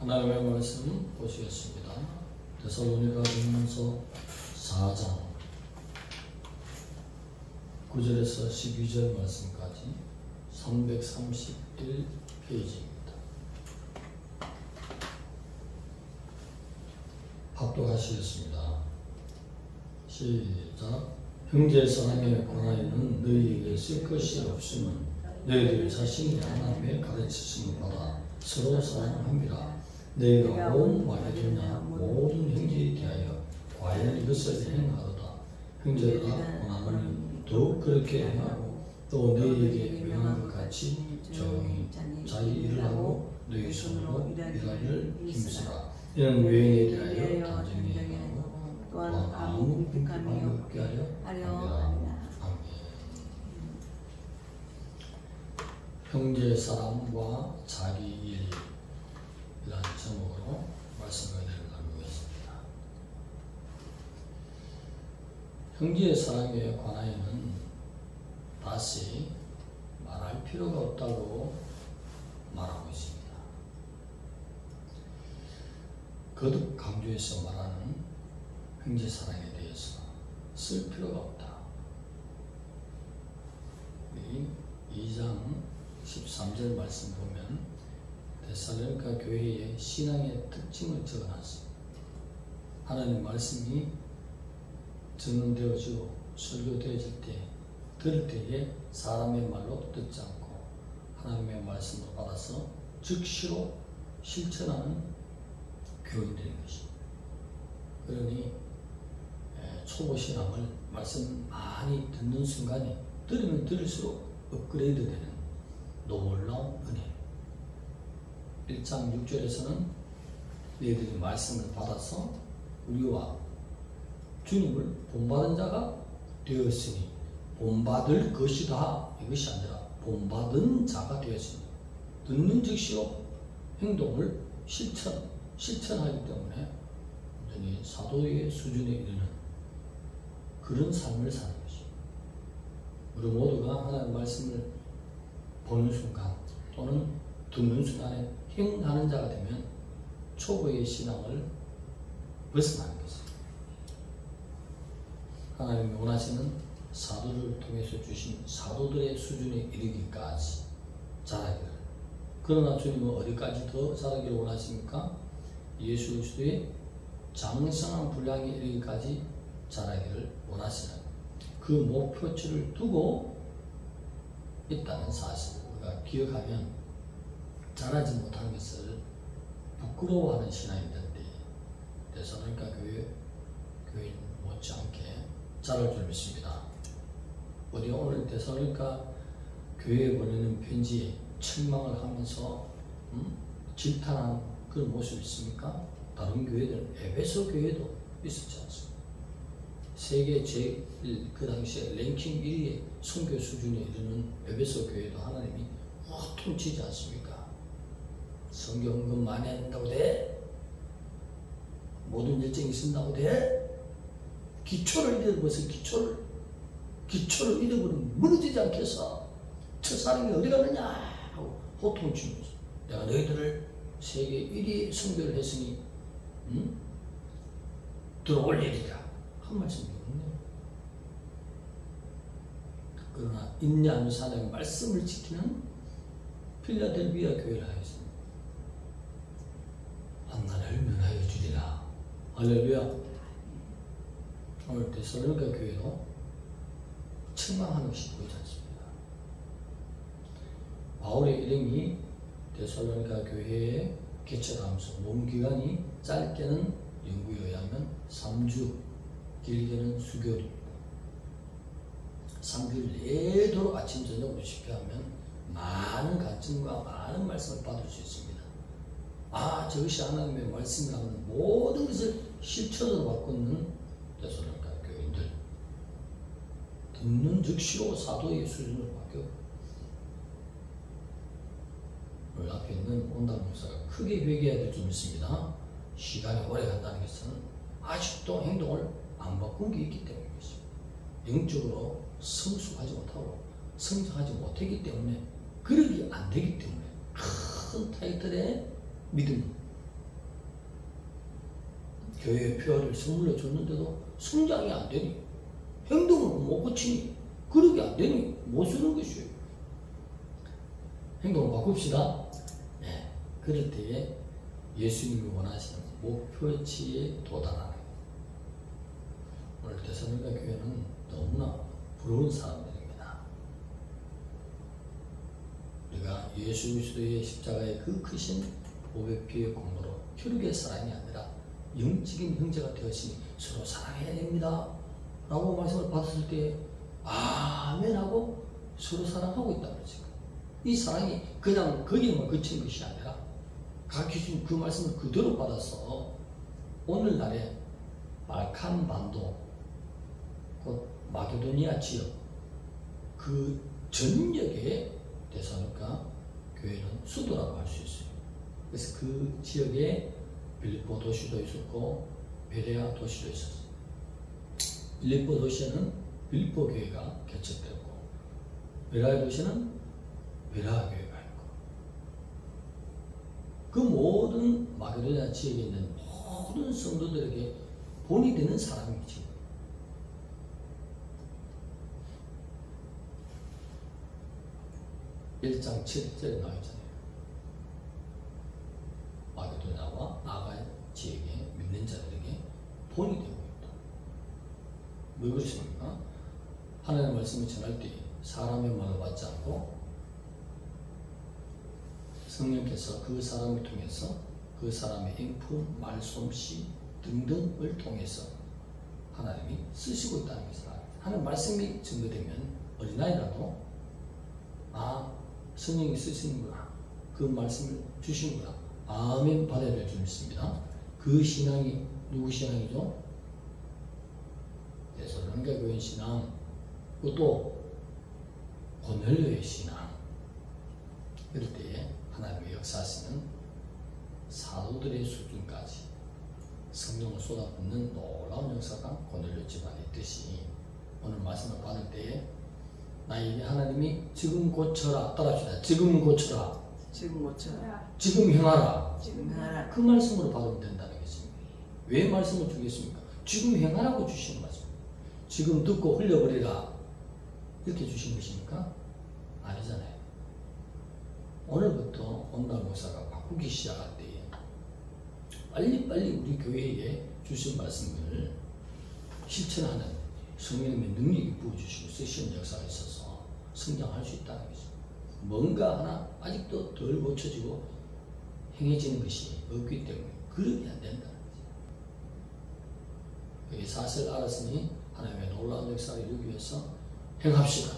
하나님의 말씀 보시겠습니다. 데살로니가 전서 4장 9절에서 12절 말씀까지 331페이지입니다. 합독하시겠습니다. 시작. 형제 사랑의 권하에는 너희에게 쓸 것이 없으면 너희들 자신이 하나님의 가르치심을 받아 서로 사랑합니다. 너희가 온 말이 되냐 모든 형제에 대하여 과연 이것을 행하도다. 형제가 원하노니 더욱 그렇게 행하고 또 너희에게 명한 것 같이 조용히 자기 일을 하고 너희 손으로 일하기를 힘쓰라. 이는 외인에 대하여 단정히 행하고 또한 아무 궁핍함이 없게 하려 합니다. 형제 사랑과 자기 일 이라는 제목으로 말씀을 나누고 있습니다. 형제의 사랑에 관하여는 다시 말할 필요가 없다고 말하고 있습니다. 거듭 강조해서 말하는 형제 사랑에 대해서 쓸 필요가 없다. 2장 13절 말씀 보면 데살로니가 교회의 신앙의 특징을 적어놨습니다. 하나님 말씀이 전언되어지고 설교되어질 때 들을 때에 사람의 말로 듣지 않고 하나님의 말씀을 받아서 즉시로 실천하는 교인들인 것입니다. 그러니 초보 신앙을 말씀 많이 듣는 순간에 들으면 들을수록 업그레이드 되는 놀라운 은혜. 1장 6절에서는 너희들이 말씀을 받아서 우리와 주님을 본받은 자가 되었으니 본받을 것이다 이것이 아니라 본받은 자가 되었으니 듣는 즉시로 행동을 실천하기 때문에 완전히 사도의 수준에 이르는 그런 삶을 사는 것입니다. 우리 모두가 하나님의 말씀을 보는 순간 또는 듣는 순간에 행하는 자가 되면 초보의 신앙을 벗어나는 것입니다. 하나님이 원하시는 사도를 통해서 주신 사도들의 수준에 이르기까지 자라기를. 그러나 주님은 어디까지 더 자라기를 원하십니까? 예수 그리스도의 장성한 분량에 이르기까지 자라기를 원하시는 그 목표치를 두고 있다는 사실을 우리가 기억하면 자라지 못하는 것을 부끄러워하는 신앙인들이 데살로니가 교인 못지않게 자랄 줄 믿습니다. 우리 오늘 데살로니가 교회에 보내는 편지에 책망을 하면서 질타한 그런 모습이 있습니까? 다른 교회들, 에베소 교회도 있었지 않습니까? 세계 그 당시에 랭킹 1위의 선교 수준에 이르는 에베소 교회도 하나님이 호통치지 않습니까? 성경 헌금 많이 한다고 돼? 모든 일정이 쓴다고 돼? 기초를 잃어버려서 기초를 잃어버리면 무너지지 않겠어? 첫사랑이 어디 갔느냐? 하고 호통치면서 내가 너희들을 세계 1위 선교를 했으니 들어올 일이다 한 말씀이 없네요. 그러나 인내하는 사람의 말씀을 지키는 필라델비아 교회를 하였습니다. 한나를 면하여 주리라. 할렐루야. 오늘 데살로니가 교회도 책망하는 것이 보이지 않습니다. 바울의 일행이 데살로니가 교회에 개척하면서 몸기간이 짧게는 연구에 의하면 3주, 길게는 수개월입니다. 3개월 내도록 아침 저녁으로 쉽게 하면 많은 가증과 많은 말씀을 받을 수 있습니다. 저것이 하나님의 말씀이라면 모든 것을 실천으로 바꾸는 데살로니가 교인들. 듣는 즉시로 사도의 수준으로 바뀌어. 오늘 앞에 있는 온달 목사가 크게 회개해야 될 줄 믿습니다. 시간이 오래 간다는 것은 아직도 행동을 안 바꾼 게 있기 때문입니다. 영적으로 성숙하지 못하고 성장하지 못했기 때문에 그러기 안 되기 때문에 큰 타이틀의 믿음, 교회 표어를 선물로 줬는데도 성장이 안 되니, 행동을 못 고치니, 그러게 안 되니 못 쓰는 것이에요. 행동을 바꿉시다. 네. 그럴 때에 예수님이 원하시는 목표치에 도달하는 거예요. 오늘 데살로니가 교회는 너무나 부러운 사람들입니다. 우리가 예수 그리스도의 십자가의 그 크신 보배피의 공로로 혈육의 사랑이 아니라 영적인 형제가 되었으니 서로 사랑해야 됩니다 라고 말씀을 받았을 때 아멘 하고 서로 사랑하고 있다는 거죠. 이 사랑이 그냥 거기에만 그친 것이 아니라 각기 준 그 말씀을 그대로 받아서 오늘날의 발칸 반도, 곧 마게도니아 지역 그 전역에 데살로니가 교회는 수도라고 할 수 있어요. 그래서 그 지역에 빌립보 도시도 있었고 베레아 도시도 있었어요. 빌립보 도시에는 빌립보 교회가 개척되었고 베레아 도시는 베레아 교회가 있고 그 모든 마게도니아 지역에 있는 모든 성도들에게 본이 되는 사람이지. (1장 7절에 나와 있잖아요. 마게도냐와 아가야 지역의 믿는 자들에게 본이 되고 있다. 왜 그렇습니까? 하나님의 말씀을 전할 때 사람의 말을 받지 않고 성령께서 그 사람을 통해서 그 사람의 인품, 말솜씨 등등을 통해서 하나님이 쓰시고 있다는 것을 하나님 말씀이 증거되면 어린아이라도 성령이 쓰시는구나, 그 말씀을 주시는구나, 아멘 받아야 될 줄 믿습니다. 그 신앙이 누구 신앙이죠? 데살로니가 교회 신앙, 그것도 고넬료의 신앙. 이럴 때에 하나님의 역사하시는 사도들의 수준까지 성령을 쏟아붓는 놀라운 역사가 고넬료 집안에 있듯이 오늘 말씀을 받을 때에 나에게 하나님이 지금 고쳐라, 따라합시다. 지금 고쳐라, 지금 고쳐라, 지금 행하라, 지금 행하라. 그 말씀으로 받으면 된다는 것입니다. 왜 말씀을 주겠습니까? 지금 행하라고 주시는 말씀. 지금 듣고 흘려버리라 이렇게 주신 것입니까? 아니잖아요. 오늘부터 온날 목사가 바꾸기 시작할 때에 빨리빨리 우리 교회에 주신 말씀을 실천하는 성령님의 능력이 부어주시고 쓰시는 역사가 있어서 성장할 수 있다는 것입니다. 뭔가 하나 아직도 덜 고쳐지고 행해지는 것이 없기 때문에 그렇게 안 된다는 거죠. 이 사실을 알았으니 하나님의 놀라운 역사를 이루기 위해서 행합시다.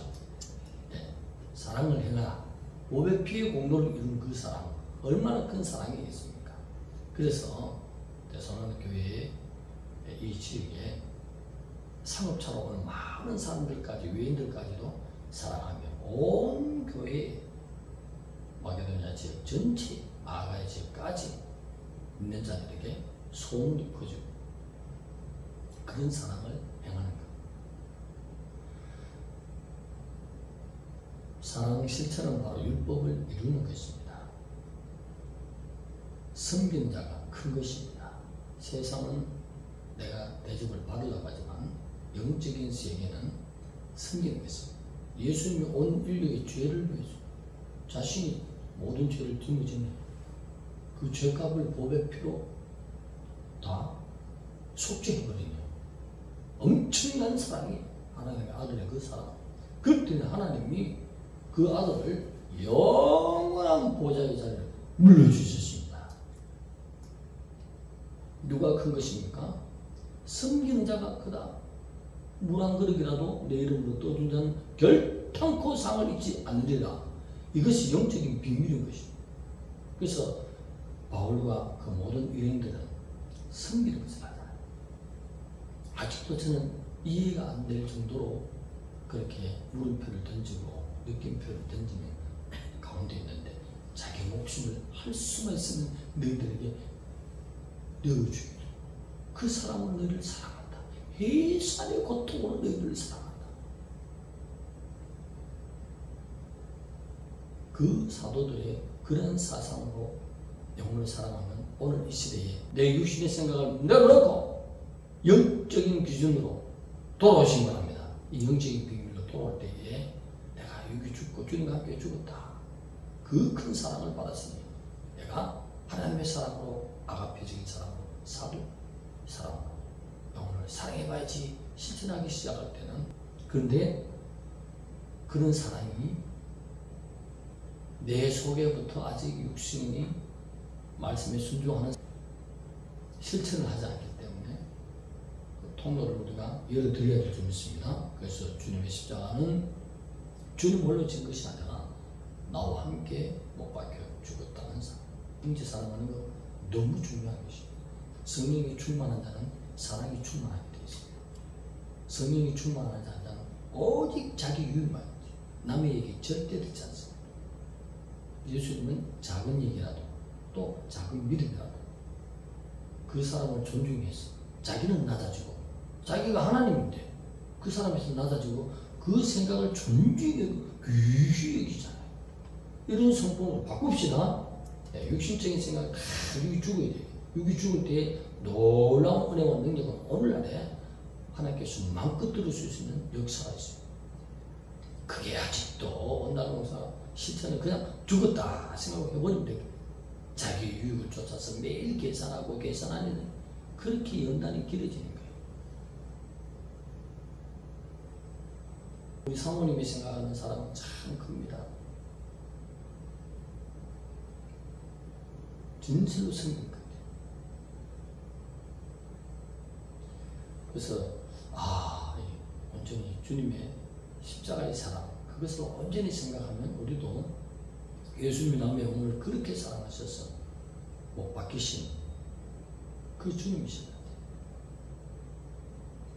네. 사랑을 행하라. 보배 피의 공로를 이룬 그 사랑, 얼마나 큰 사랑이겠습니까? 그래서 데살로니가 교회의 이 지역에 상업차로 오는 많은 사람들까지, 외인들까지도 사랑하며 온 교회 마게도냐 지역 전체, 아가야 지역까지 있는 자들에게 소문이 퍼지고 그런 사랑을 행하는 것. 사랑 실천은 바로 율법을 이루는 것입니다. 섬기는 자가 큰 것입니다. 세상은 내가 대접을 받으려고 하지만 영적인 세계는 섬기는 것입니다. 예수님이 온 인류의 죄를 위해서 자신이 모든 죄를 짊어지는 그 죄값을 보배 피로 다 속죄해버리며 엄청난 사랑이 하나님의 아들의 그 사랑. 그때는 하나님이 그 아들을 영원한 보좌의 자리를 물려주셨습니다. 누가 큰 것입니까? 섬기는 자가 크다. 물 한 그릇이라도 내 이름으로 떠준 자는 결탄코 상을 잊지 않으리라. 이것이 영적인 비밀인 것입니다. 그래서 바울과 그 모든 유행들은 섬기는 것을 하잖아요. 아직도 저는 이해가 안 될 정도로 그렇게 물음표를 던지고 느낌표를 던지는 가운데 있는데 자기 목숨을 할 수만 있으면 너희들에게 내어주기로 그 사람은 너희를 사랑한다. 해산의 고통으로 너희들을 사랑한다. 그 사도들의 그런 사상으로 영혼을 사랑하면 오늘 이 시대에 내 육신의 생각을 내려놓고 영적인 기준으로 돌아오신 바랍니다. 이 영적인 비밀로 돌아올 때에 내가 여기 죽고 주님과 함께 죽었다. 그 큰 사랑을 받았으니 내가 하나님의 사랑으로 아가페적인 사랑으로 사도 사랑으로 영혼을 사랑해봐야지 실천하기 시작할 때는 그런데 그런 사랑이 내 속에부터 아직 육신이 말씀에 순종하는 실천을 하지 않기 때문에 그 통로를 우리가 열어드려야 될 점 있습니다. 그래서 주님의 십자가는 주님 홀로 진 것이 아니라 나와 함께 못 박혀 죽었다는 사람. 형제 사랑하는 거 너무 중요한 것입니다. 성령이 충만한 자는 사랑이 충만하게 되어 있습니다. 성령이 충만한 자는 오직 자기 유익만 남의 얘기 절대 듣지 않습니다. 예수님은 작은 얘기라도 또 작은 믿음이라도 그 사람을 존중해서 자기는 낮아지고 자기가 하나님인데 그 사람에서 낮아지고 그 생각을 존중하고 귀히 여기잖아요. 이런 성품으로 바꿉시다. 육신적인 생각 다 여기 죽어야 돼요. 여기 죽을 때 놀라운 은혜와 능력은 오늘날에 하나님께서 마음껏 들을 수 있는 역사가 있습니다. 그게 아직도 온달봉사 실천은 그냥 죽었다 생각하고 해버리면 되거든요. 자기 유익을 쫓아서 매일 계산하고 계산하는 그렇게 연단이 길어지는 거예요. 우리 사모님이 생각하는 사람은 참 큽니다. 진실로 생긴 것 같아요. 그래서 온전히 주님의 십자가의 사랑 그것을 온전히 생각하면 우리도 예수님이 남의 영혼을 그렇게 사랑하셔서 못 박히신 그 주님이신 것 같아요.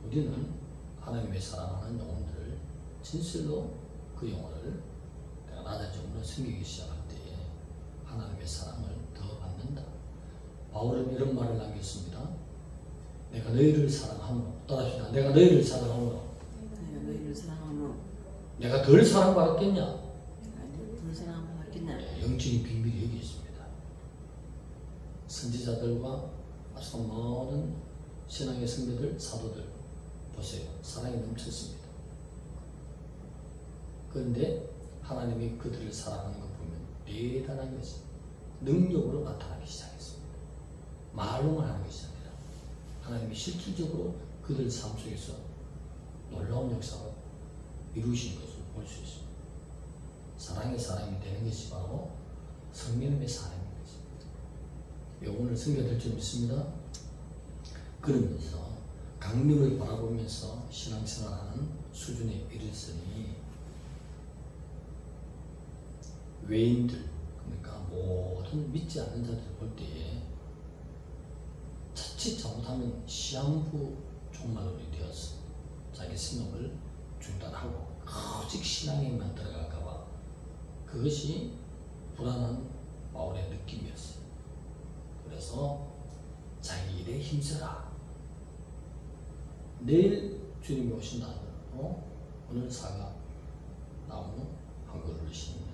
우리는 하나님의 사랑하는 영혼들을 진실로 그 영혼을 내가 낮아짐으로 섬기기 시작할 때에 하나님의 사랑을 더 받는다. 바울은 이런 말을 남겼습니다. 내가 너희를 사랑하므로 따라합시다. 내가 너희를 사랑하므로 내가 덜 사랑받았겠냐? 영적인 비밀이 여기 있습니다. 선지자들과 아주 모든 신앙의 선배들, 사도들 보세요. 사랑이 넘쳤습니다. 그런데 하나님이 그들을 사랑하는 것 보면 대단한 것이 능력으로 나타나기 시작했습니다. 말로만 하는 것이 아니라 하나님이 실질적으로 그들 삶 속에서 놀라운 역사를 이루시는 것을 볼 수 있습니다. 사랑의 사람이 되는 것이 바로 성령의 사람인 것입니다. 오늘 성경될 줄 믿습니다. 그러면서 강림을 바라보면서 신앙생활하는 수준에 이르렀으니 외인들 그러니까 모든 믿지 않는 자들 볼 때에 자칫 잘못하면 시한부 종말론이 되어서 자기 생업을 중단하고 오직 신앙에만 들어갈까봐 그것이 불안한 바울의 느낌이었어요. 그래서 자기 일에 힘써라. 내일 주님이 오신다 하더라도 오늘 사과 나무 한 그루를 심는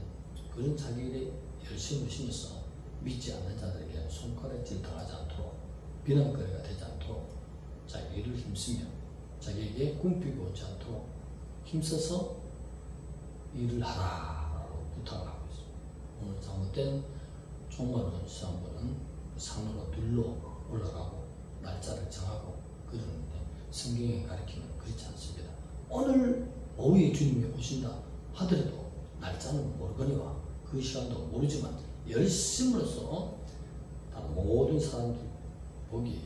그런 자기 일에 열심히 심어서 믿지 않는 자들에게 손가락질 당하지 않도록 비난거리가 되지 않도록 자기 일을 힘쓰며 자기에게 궁핍이 오지 않도록 힘써서 일을 하라고 부탁을 하고 있습니다. 오늘 잘못된 종말론 시험보는 산으로 들러 올라가고 날짜를 정하고 그러는데 성경에 가르치면 그렇지 않습니다. 오늘 오후에 주님이 오신다 하더라도 날짜는 모르거니와 그 시간도 모르지만 열심으로써 다른 모든 사람들 보기에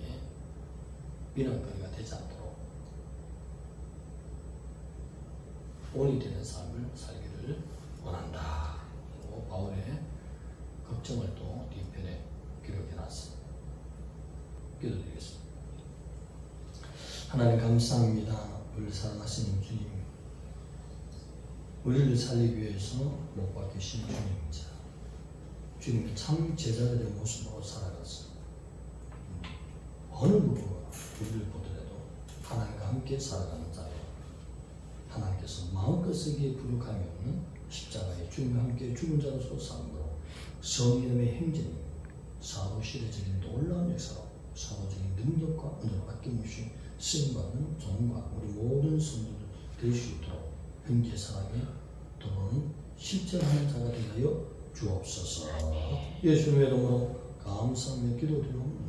비난거리가 되지 않도록 본이 되는 삶을 살기를 원한다. 그리고 바울의 걱정을 또 뒤편에 기록해놨습니다. 기도드리겠습니다. 하나님 감사합니다. 우리를 사랑하시는 주님, 우리를 살리기 위해서 못 박히신 주님이자 주님이 참 제자들의 모습으로 살아가서 어느 누구가 우리를 보더라도 하나님과 함께 살아가는 자요. 하나님께서 마음껏 쓰기에 부족함이 없는 십자가에 주님과 함께 죽은 자로서 삶으로 성령의 행진이 사도시대적인 놀라운 역사로 사도적인 능력과 은혜로 아낌없이 쓰임받는 종과 우리 모든 성도들 될 수 있도록 현재사랑에 또는 실천하는 자가 되게 하여 주옵소서. 예수님의 이름으로 감사하며 기도드리옵나이다.